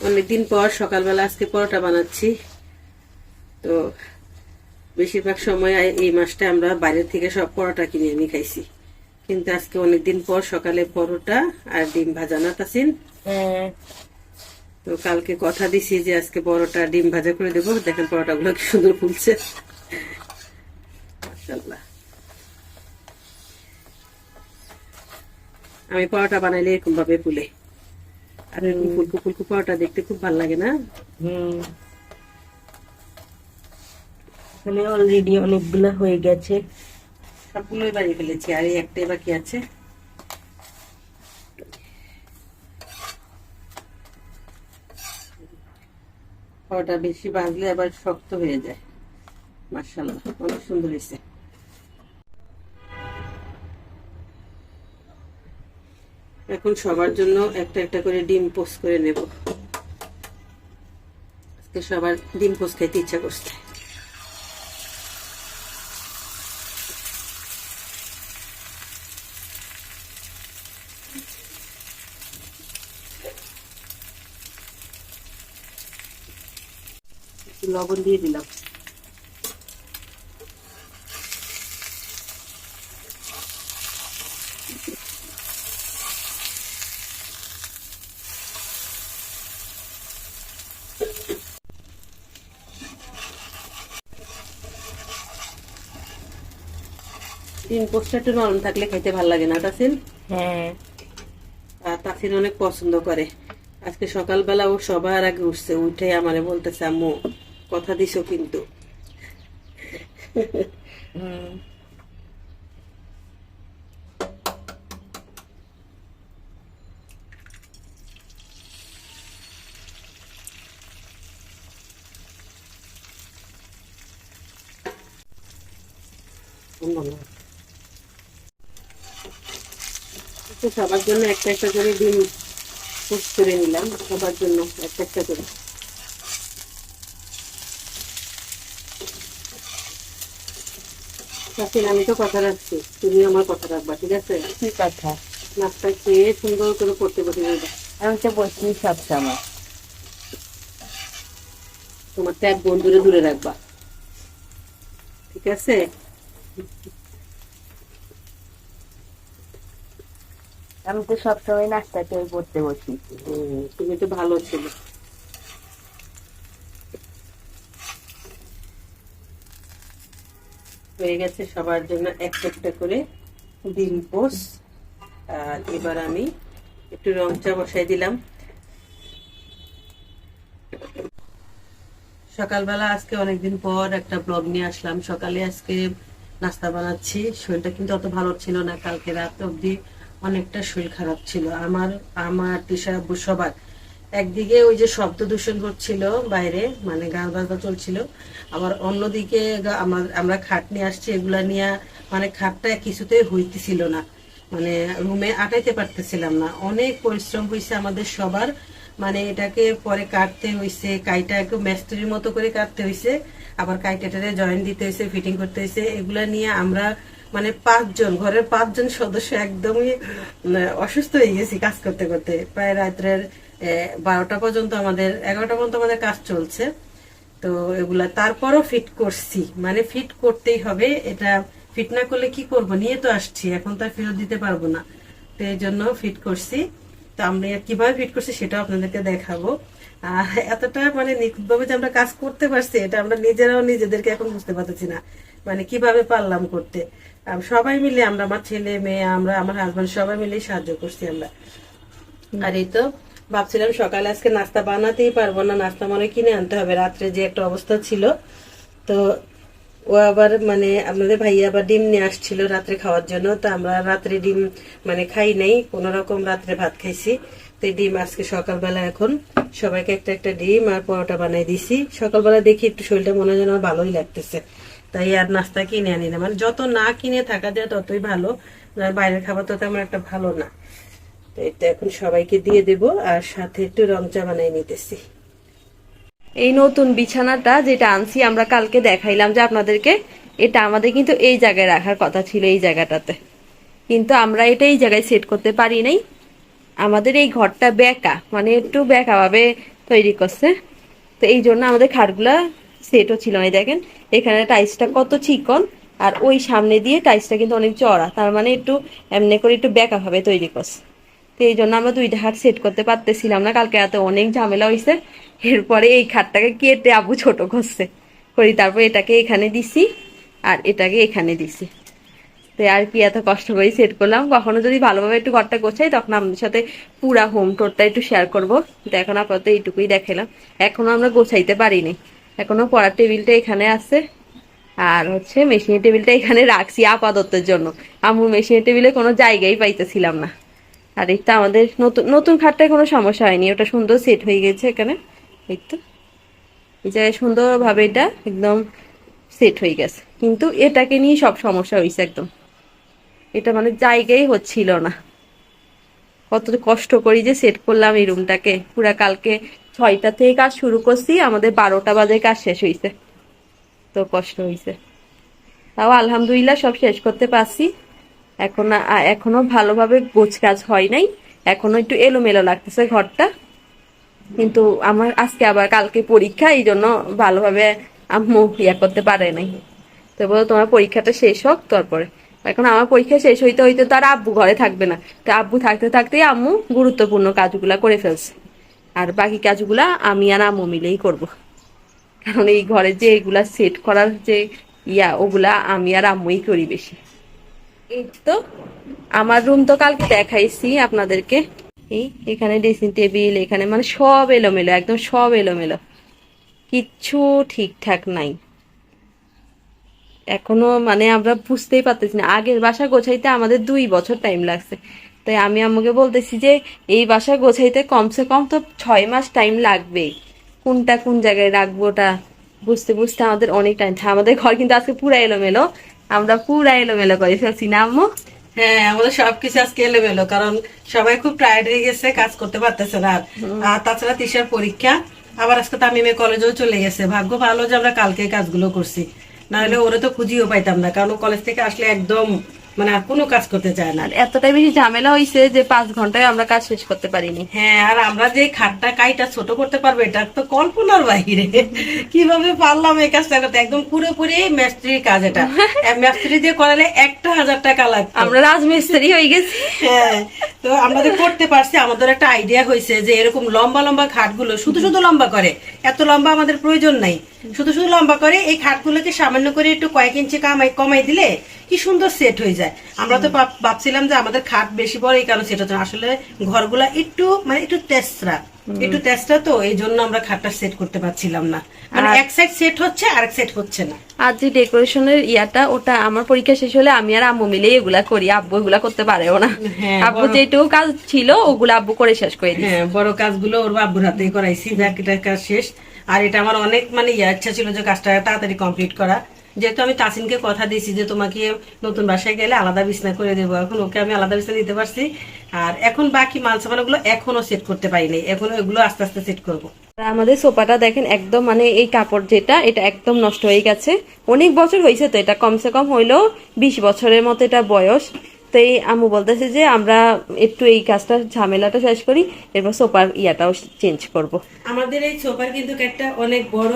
অনেকদিন পর সকালবেলা আজকে পরোটা বানাচ্ছি। তো বেশিরভাগ সময় এই মাসটা আমরা বাইরে থেকে সব পরোটা কিনে এনে খাইছি, কিন্তু আজকে অনেকদিন পর সকালে পরোটা আর ডিম ভাজা না তাসিন। তো কালকে কথা দিছি যে আজকে পরোটা ডিম ভাজা করে দেবো। দেখেন পরোটাগুলো কি সুন্দর ফুলছে, মাশাআল্লাহ। আমি পরোটা বানাইলে এরকম ভাবে ফুলে, আর এরকম ফুলকো ফুলকো পরোটা দেখতে খুব ভালো লাগে না? অলরেডি অনেকগুলো হয়ে গেছে, সবগুলোই বানিয়ে ফেলেছি, আর এই একটাই বাকি আছে। পরোটা বেশি ভাজলে আবার শক্ত হয়ে যায়। মাশাআল্লাহ, অনেক সুন্দর হয়েছে। এখন সবার জন্য একটা একটা করে ডিম পোস্ট করে নেব। আজকে সবার ডিম পোস্ট খাইতে ইচ্ছা করছে। লবণ দিয়ে দিলাম। ডিম পোস্টটা একটু নরম থাকলে খাইতে ভালো লাগে না তাসিন? হ্যাঁ, আর তাসিন অনেক পছন্দ করে। আজকে সকালবেলা ও সবার আগে উঠছে, উঠে আমারে বলতেছে আম্মু কথা দিছো কিন্তু। সবার জন্য একটা একটা করে ডিম পোস্ট করে নিলাম, সবার জন্য একটা একটা করে। তাসিন, আমি তো কথা রাখছি, তুমি আমার কথা রাখবা, ঠিক আছে? কি কথা? নাস্তা খেয়ে সুন্দর করে পড়তে বসে যাবে। আমি তো বলছি সবসময় তোমার ট্যাব বন্ধুরে দূরে রাখবা, ঠিক আছে? আমি তো সবসময় নাস্তা করে পড়তে বসি। তুমি তো ভালো ছিল। হয়ে গেছে সবার জন্য একটা একটা করে ডিম পোস্ট। আর এবার আমি একটু রং চা বসাই দিলাম। সকালবেলা আজকে অনেকদিন পর একটা ব্লগ নিয়ে আসলাম। সকালে আজকে নাস্তা বানাচ্ছি। শরীরটা কিন্তু অত ভালো ছিল না, কালকে রাত অবধি অনেকটা শরীর খারাপ ছিল আমার তিশা আব্বু সবার। একদিকে ওই যে শব্দ দূষণ হচ্ছিল বাইরে, মানে গান বাজনা চলছিল, আবার অন্যদিকে আমরা খাট নিয়ে আসছি, এগুলা নিয়ে মানে খাটটা কিছুতেই হইতেছিল না, মানে রুমে আটাইতে পারতেছিলাম না। অনেক পরিশ্রম হয়েছে আমাদের সবার, মানে এটাকে পরে কাটতে হয়েছে, কাইটা একটু মেস্তুরির মতো করে কাটতে হয়েছে, আবার কাইটাটারে জয়েন দিতে হয়েছে, ফিটিং করতে হয়েছে। এগুলা নিয়ে আমরা মানে ঘরের পাঁচজন সদস্য একদমই অসুস্থ হয়ে গেছি কাজ করতে করতে। প্রায় রাত্রের 12টা পর্যন্ত, 11টা পর্যন্ত আমাদের কাজ চলছে। তো এগুলা তারপরও ফিট করছি, মানে ফিট করতেই হবে। এটা ফিট না করলে কি করব, নিয়ে তো আসছি, এখন তো আর ফেরত দিতে পারবো না। তো এই জন্য ফিট করছি। তো আমরা কিভাবে ফিট করছি সেটাও আপনাদেরকে দেখাবো। আর এতটা মানে নিখুঁতভাবে যে আমরা কাজ করতে পারছি, এটা আমরা নিজেরাও নিজেদেরকে এখন বুঝতে পারতেছি না, মানে কিভাবে পারলাম করতে। সবাই মিলে আমরা, আমার ছেলে মেয়ে, আমার হাজবেন্ড সবাই মিলে সাহায্য করছি আমরা। আর এই তো ভাবছিলাম সকালে আজকে নাস্তা বানাতেই পারবো না, নাস্তা মনে কিনে আনতে হবে, রাত্রে যে একটা অবস্থা ছিল। তো ও আবার মানে আপনাদের ভাইয়া আবার ডিম নিয়ে আসছিল রাত্রে খাওয়ার জন্য। তো আমরা রাত্রে ডিম মানে খাই নাই, কোন রকম রাত্রে ভাত খাইছি। তো এই ডিম আজকে সকালবেলা এখন সবাইকে একটা একটা ডিম আর পরোটা বানাই দিছি। সকালবেলা দেখি একটু শরীরটা মনে হয় যেন ভালোই লাগতেছে, তাই আর নাস্তা কিনে আনি না। মানে যত না কিনে থাকা যায় ততই ভালো, বাইরের খাবার তো তেমন একটা ভালো না। তো এটা এখন সবাইকে দিয়ে দেব, আর সাথে একটু রং চা বানাই নিতেছি। এই নতুন বিছানাটা যেটা আনছি আমরা কালকে দেখাইলাম যে আপনাদেরকে, এটা আমাদের কিন্তু এই জায়গায় রাখার কথা ছিল, এই জায়গাটাতে, কিন্তু আমরা এটা এই জায়গায় সেট করতে পারি নাই। আমাদের এই ঘরটা বেঁকা, মানে একটু বেঁকা ভাবে তৈরি করছে। তো এই জন্য আমাদের খাটগুলা সেটও ছিল না। দেখেন এখানে টাইলসটা কত চিকন, আর ওই সামনে দিয়ে টাইলসটা কিন্তু অনেক চড়া, তার মানে একটু এমনি করে একটু বেঁকা ভাবে তৈরি করছে। তো এই জন্য আমরা দুইটা খাট সেট করতে পারতেছিলাম না, কালকে রাতে অনেক ঝামেলা হয়েছে। এরপরে এই খাটটাকে কেটে আবু ছোট করছে করি, তারপর এটাকে এখানে দিছি আর এটাকে এখানে দিছি। তো আর কি এত কষ্ট করে সেট করলাম। কখনো যদি ভালোভাবে একটু ঘরটা গোছাই তখন আমাদের সাথে পুরা হোম টোরটা একটু শেয়ার করবো। তো এখন আপাতত এইটুকুই দেখালাম। এখনো আমরা গোছাইতে পারিনি, এখনো পড়ার টেবিলটা এখানে আছে, আর হচ্ছে মেশিনের টেবিলটা এখানে রাখছি আপাততের জন্য। আম্মুর মেশিনের টেবিলে কোনো জায়গায় পাইতেছিলাম না। আর এইটা আমাদের নতুন নতুন খাটটায় কোনো সমস্যা হয়নি, ওটা সুন্দর সেট হয়ে গেছে এখানে। এই তো এই জায়গায় সুন্দরভাবে এটা একদম সেট হয়ে গেছে, কিন্তু এটাকে নিয়ে সব সমস্যা হয়েছে একদম। এটা মানে জায়গায় হচ্ছিল না। কত কষ্ট করি যে সেট করলাম এই রুমটাকে। পুরা কালকে 6টা থেকে কাজ শুরু করছি, আমাদের 12টা বাজে কাজ শেষ হয়েছে। তো কষ্ট হয়েছে, তাও আলহামদুলিল্লাহ সব শেষ করতে পারছি। এখনো ভালোভাবে গোছ কাজ হয় নাই, এখনো একটু এলোমেলো লাগতেছে ঘরটা। কিন্তু আমার আজকে আবার কালকে পরীক্ষা, এই জন্য ভালোভাবে আম্মু করতে পারে নাই। তো বলো তোমার পরীক্ষাটা শেষ হোক তারপরে। এখন আমার পরীক্ষা শেষ হইতে হইতে তো আর আব্বু ঘরে থাকবে না। তো আব্বু থাকতে থাকতেই আম্মু গুরুত্বপূর্ণ কাজগুলা করে ফেলছে, আর বাকি কাজগুলা আমি আর আম্মু মিলেই করব। কারণ এই ঘরে যে এগুলা সেট করার যে ওগুলা আমি আর আম্মুই করি বেশি। এই তো আমার রুম তো কালকে দেখাইছি আপনাদেরকে। এই এখানে ড্রেসিং টেবিল, এখানে মানে সব এলোমেলো, একদম সব এলোমেলো, কিচ্ছু ঠিকঠাক নাই। এখনো মানে আমরা বুঝতেই পারতেছি না। আগের বাসা গোছাইতে আমাদের 2 বছর টাইম লাগছে। তাই আমি আম্মুকে বলতেছি যে এই বাসা গোছাইতে কমসে কম তো 6 মাস টাইম লাগবে। কোনটা কোন জায়গায় রাখবো ওটা বুঝতে বুঝতে আমাদের অনেক টাইম। আমাদের ঘর কিন্তু আজকে পুরা এলোমেলো, আমরা পুরা এলোমেলো করে ফেলছি না আম্মু? হ্যাঁ, আমাদের সবকিছু আজকে এলোমেলো, কারণ সবাই খুব টায়ার্ড হয়ে গেছে, কাজ করতে পারতেছে না। আর তাছাড়া তিশার পরীক্ষা, আবার আজকে তামিমে কলেজেও চলে গেছে। ভাগ্য ভালো যে আমরা কালকে কাজগুলো করছি, না হলে ওরে তো খুঁজিও পাইতাম না, কারণ কলেজ থেকে আসলে একদম মানে আর কোনো কাজ করতে চায় না। আর এতটাই বেশি ঝামেলা হয়েছে যে 5 ঘন্টায় আমরা কাজ শেষ করতে পারিনি। হ্যাঁ, আর আমরা যে খাটটা কাইটা ছোট করতে পারবো এটা তো কল্পনার বাহিরে। কিভাবে পারলাম এই কাজটা করতে, একদম পুরোপুরি মিস্ত্রির কাজ। এটা মিস্ত্রি দিয়ে করালে 1,000 টাকা লাগতো। আমরা রাজমিস্ত্রি হয়ে গেছি। হ্যাঁ, তো আমরা যে করতে পারছি, আমাদের একটা আইডিয়া হয়েছে যে এরকম লম্বা লম্বা খাটগুলো শুধু শুধু লম্বা করে, এত লম্বা আমাদের প্রয়োজন নাই, শুধু শুধু লম্বা করে এই খাটগুলোকে সামান্য করে একটু কয়েক ইঞ্চি কমাই দিলে কি সুন্দর সেট হয়ে যায়। আমরা তো ভাবছিলাম যে আমাদের খাট বেশি বড়, এই কারণে সেট হচ্ছে না। আসলে ঘরগুলা একটু মানে একটু তেসরা, তো এই জন্য আমরা খাটটা সেট করতে পারছিলাম না। মানে এক সাইড সেট হচ্ছে আর এক সাইড হচ্ছে না। আর যে ডেকোরেশনের ওটা আমার পরীক্ষা শেষ হলে আমি আর আম্মু মিলে এগুলা করি, আব্বু এগুলা করতে পারেও না। আব্বু যেটুকু কাজ ছিল ওগুলো আব্বু করে শেষ করে দিই। হ্যাঁ, বড় কাজগুলো ওর আব্বুর হাতেই করাইছি, যাক এটা কাজ শেষ। আর এটা আমার অনেক মানে ইচ্ছা ছিল যে কাজটা তাড়াতাড়ি কমপ্লিট করা, যেহেতু আমি তাসিনকে কথা দিয়েছি যে তোমাকে নতুন বাসায় গেলে আলাদা বিছনা করে দেবো। এখন ওকে আমি আলাদা বিছনা দিতে পারছি, আর এখন বাকি মাল সামানগুলো এখনো সেট করতে পারিনি, এখন এগুলো আস্তে আস্তে সেট করবো। আমাদের সোফাটা দেখেন একদম মানে এই কাপড় যেটা এটা একদম নষ্ট হয়ে গেছে। অনেক বছর হয়েছে, তো এটা কমসে কম হইলেও 20 বছরের মতো এটা বয়স। তো এই আম্মু বলতেছে যে আমরা একটু এই কাজটা ঝামেলাটা শেষ করি, এরপর সোফার ইয়াটাও চেঞ্জ করব। আমাদের এই সোফার কিন্তু একটা অনেক বড়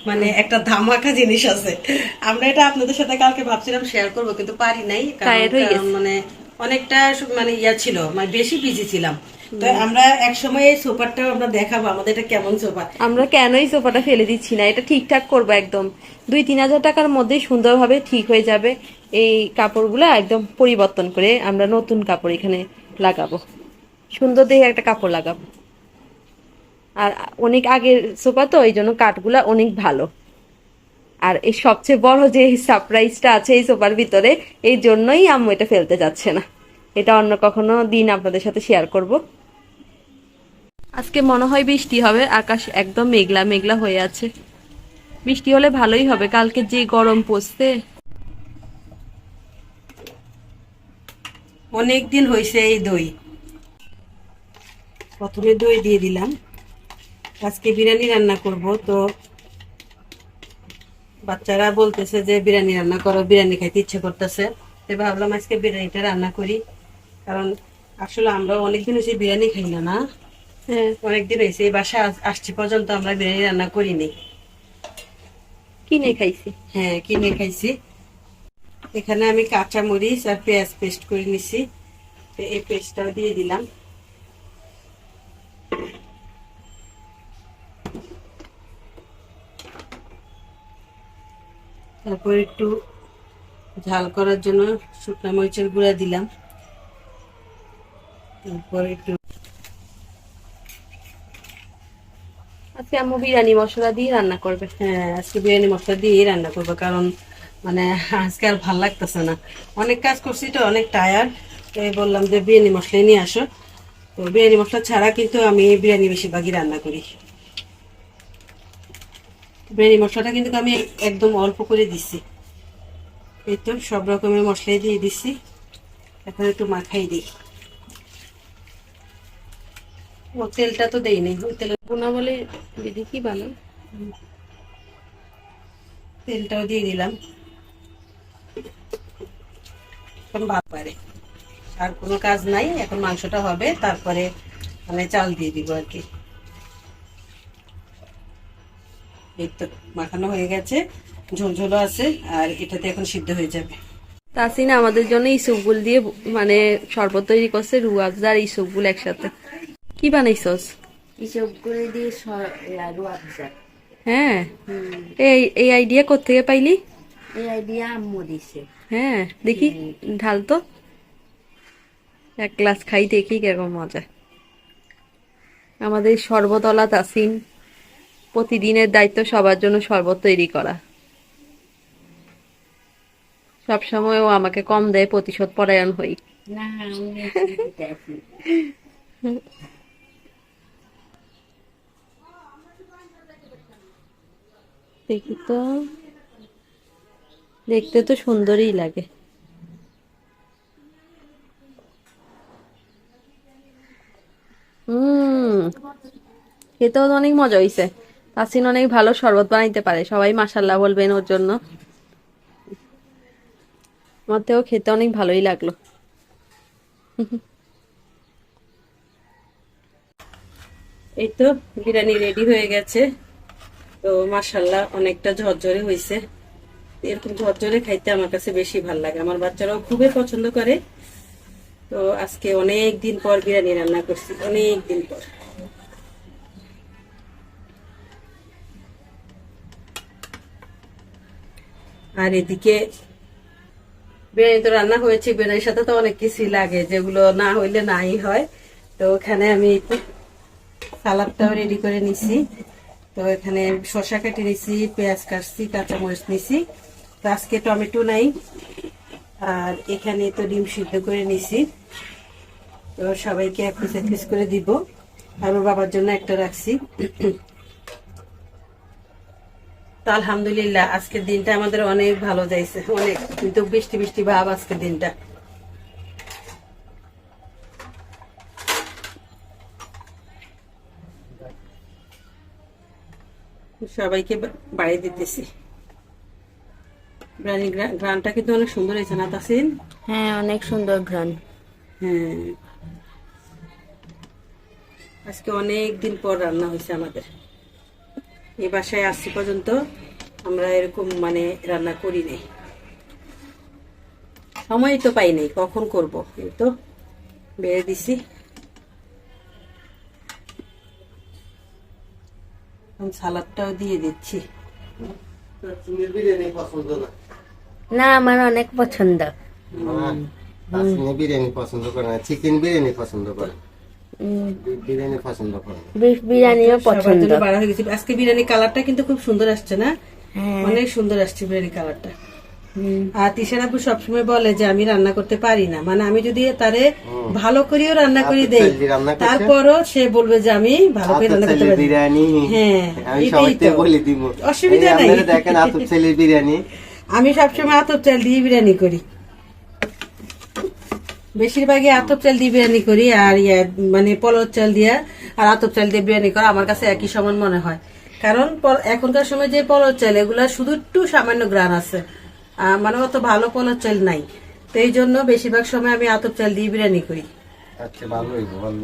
মানে একটা ধামাকা জিনিস আছে। আমরা এটা আপনাদের সাথে কালকে ভাবছিলাম শেয়ার করবো, কিন্তু পারি নাই, কারণ মানে অনেকটা মানে ছিল, মানে বেশি বিজি ছিলাম। তো আমরা এক সময় এই সোফাটা আমরা দেখাবো আমাদের এটা কেমন সোফা। আমরা কেন এই সোফাটা ফেলে দিচ্ছি না, এটা ঠিকঠাক করবো একদম 2-3 হাজার টাকার মধ্যে সুন্দরভাবে ঠিক হয়ে যাবে। এই কাপড়গুলো একদম পরিবর্তন করে আমরা নতুন কাপড় এখানে লাগাবো, সুন্দর দেখে একটা কাপড় লাগাবো। আর অনেক আগের সোফা তো এই জন্য কাঠগুলা অনেক ভালো। আর এই সবচেয়ে বড় যে সারপ্রাইজটা আছে এই সোফার ভিতরে, এই জন্যই আম্মু এটা ফেলতে যাচ্ছে না। এটা অন্য কখনো দিন আপনাদের সাথে শেয়ার করব। আজকে মনে হয় বৃষ্টি হবে, আকাশ একদম মেঘলা মেঘলা হয়ে আছে। বৃষ্টি হলে ভালোই হবে, কালকে যে গরম পড়ছে। অনেকদিন হয়েছে এই দই, প্রথমে দই দিয়ে দিলাম। আজকে বিরিয়ানি রান্না করব, তো বাচ্চারা বলতেছে যে বিরিয়ানি রান্না করো, বিরিয়ানি খাইতে ইচ্ছে করতেছে। তো ভাবলাম আজকে বিরিয়ানিটা রান্না করি, কারণ আসলে আমরা অনেকদিন হয়েছে বিরিয়ানি খাই না। হ্যাঁ, অনেকদিন হয়েছে এই বাসায় আসছি পর্যন্ত আমরা বিরিয়ানি রান্না করিনি। কিনে খাইছি। হ্যাঁ, কিনে খাইছি। এখানে আমি কাঁচা মরিচ আর পেঁয়াজ পেস্ট করে নিছি, তো এই পেস্টটাও দিয়ে দিলাম। তারপর একটু ঝাল করার জন্য শুকনো মরিচের গুঁড়া দিলাম। তারপর একটু আজকে আম্মু বিরিয়ানি মশলা দিয়ে রান্না করবে। হ্যাঁ, আজকে বিরিয়ানি মশলা দিয়েই রান্না করবো, কারণ মানে আজকে আর ভাল লাগতেছে না, অনেক কাজ করছি তো, অনেক টায়ার্ড। তাই বললাম যে বিরিয়ানি মশলাই নিয়ে আসো। তো বিরিয়ানি মশলা ছাড়া কিন্তু আমি বিরিয়ানি বেশিরভাগই রান্না করি। বিরিয়ানি মশলাটা কিন্তু আমি একদম অল্প করে দিছি। এই তো সব রকমের মশলাই দিয়ে দিছি, এখন একটু মাখাই দিই। ও তেলটা তো দেই নেই, ওই তেল বোনা বলে দিদি কি বানান, তেলটাও দিয়ে দিলাম। এখন ভাত পারে, আর কোনো কাজ নাই, এখন মাংসটা হবে, তারপরে মানে চাল দিয়ে দিব আর কি। এই তো মাখানো হয়ে গেছে, ঝোলঝোলও আছে, আর এটাতে এখন সিদ্ধ হয়ে যাবে। তাসিন আমাদের জন্য ইসবগুল দিয়ে মানে শরবত তৈরি করছে, রুয়াবজা আর ইসবগুল একসাথে। কি বানাইছস? এসব করে দিয়ে রুয়াবজা। হ্যাঁ, এই আইডিয়া কোত্থেকে পাইলি? এই আইডিয়া আম্মু দিছে। হ্যাঁ, দেখি ঢাল তো, এক গ্লাস খাই দেখি কিরকম মজা। আমাদের শরবতওয়ালা তাসিন, প্রতিদিনের দায়িত্ব সবার জন্য শরবত তৈরি করা। সবসময় ও আমাকে কম দেয়, প্রতিশোধ পরায়ণ হই। না আমি দিতে আসি। দেখি তো, দেখতে তো সুন্দরই লাগে। খেতেও তো অনেক মজা হইছে। তাসিন অনেক ভালো শরবত বানাইতে পারে, সবাই মাশাল্লাহ বলবেন ওর জন্য। আমারতেও খেতে অনেক ভালোই লাগলো। এই তো বিরিয়ানি রেডি হয়ে গেছে। তো মাশাল্লাহ অনেকটা ঝরঝরে হয়েছে। এরকম ঝরঝরে খাইতে আমার কাছে বেশি ভালো লাগে, আমার বাচ্চারাও খুবই পছন্দ করে। তো আজকে অনেক দিন পর বিরিয়ানি রান্না করছি, অনেক দিন পর। আর এদিকে বিরিয়ানি তো রান্না হয়েছে, বিরিয়ানির সাথে তো অনেক কিছুই লাগে, যেগুলো না হইলে নাই হয়। তো ওখানে আমি একটু সালাদটাও রেডি করে নিছি। তো এখানে শসা কেটে নিছি, পেঁয়াজ কাটছি, কাঁচামরিচ নিছি। তো আজকে টমেটো নাই। আর এখানে তো ডিম সিদ্ধ করে নিছি। তো সবাইকে এক পিস এক পিস করে দিব, আর ওর বাবার জন্য একটা রাখছি। তো আলহামদুলিল্লাহ আজকের দিনটা আমাদের অনেক ভালো যাইছে, অনেক, কিন্তু বৃষ্টি বৃষ্টি ভাব আজকের দিনটা। সবাইকে বাড়িয়ে দিতেছি। বিরিয়ানি গ্রানটা কিন্তু অনেক সুন্দর হয়েছে না তাসিন? হ্যাঁ, অনেক সুন্দর ঘ্রাণ। হ্যাঁ, আজকে অনেক দিন পর রান্না হয়েছে আমাদের। এই বাসায় আসছি পর্যন্ত আমরা এরকম মানে রান্না করি নাই, সময় তো পাই নাই, কখন করব। এই তো বেড়ে দিছি, সালাদটাও দিয়ে দিচ্ছি। না, আমার অনেক পছন্দ। বিরিয়ানি পছন্দ করে না, চিকেন বিরিয়ানি পছন্দ করে, বিরিয়ানি পছন্দ করে। বিফ বিরিয়ানিও সবার পছন্দ। জন্য বাড়া হয়ে গেছে। আজকে বিরিয়ানি কালারটা কিন্তু খুব সুন্দর আসছে না? হ্যাঁ। অনেক সুন্দর আসছে বিরিয়ানি কালারটা। আর তিশার আপু সবসময় বলে যে আমি রান্না করতে পারি না, মানে আমি যদি তারে ভালো করেও রান্না করে দেই, তারপরও সে বলবে যে আমি ভালো করে রান্না করতে পারি। বিরিয়ানি হ্যাঁ, আমি এটাই সবাইকে তো বলে দিব, অসুবিধা নাই। আপনারা দেখেন আতপ ছেলের বিরিয়ানি, আমি সবসময় আতপ চাল দিয়ে বিরিয়ানি করি, বেশিরভাগই আতপ চাল দিয়ে বিরিয়ানি করি। আর মানে পলর চাল দিয়ে আর আতপ চাল দিয়ে বিরিয়ানি করা আমার কাছে একই সমান মনে হয়। কারণ এখনকার সময় যে পলর চাল, এগুলা শুধু একটু সামান্য গ্রান আছে, মানে অত ভালো পলর চাল নাই। তো এই জন্য বেশিরভাগ সময় আমি আতপ চাল দিয়ে বিরিয়ানি করি। আচ্ছা ভালো হইব, ভালো।